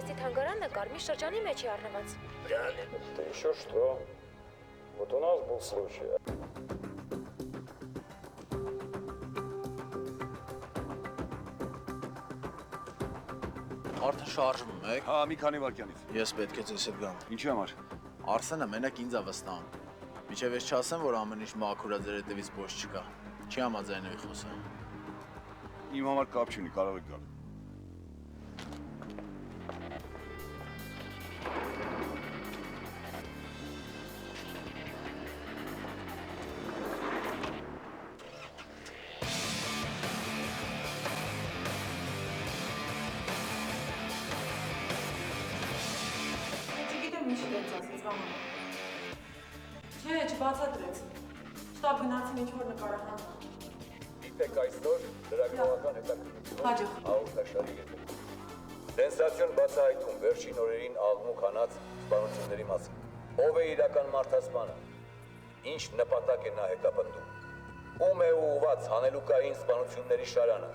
արվեստի թանգարանը Կարմիր շրջանի մեջ է առնված։ Реально. Да еще что? Вот у нас был случай. Արդեն շարժվում եք։ Հա, մի քանի վայրկյանից։ Ես պետք է ձեզ հետ գամ։ Ինչի համար։ Արսենը մենակ ինձ է վստահում։ Միջև ես չասեմ, որ ամեն ինչ մաքուր է, ձեր հետևից ոչ չկա։ Չի համաձայնվի խոսը։ Իմ համար կապ չունի, կարող եք գալ։ Չէ, չբացատրեց։ Շտապ գնացին ինչ-որ նկարահան։ Գիտեք այսօր լրագրողական հետաքրքրություն Հաջող։ հաղորդաշարի եթեր։ Սենսացիոն բացահայտում վերջին օրերին աղմուկ հանած սպանությունների մասին։ Ով է իրական մարդասպանը։ Ինչ նպատակ է նա հետապնդում։ Ում է ուղղված հանելուկային սպանությունների շարանը։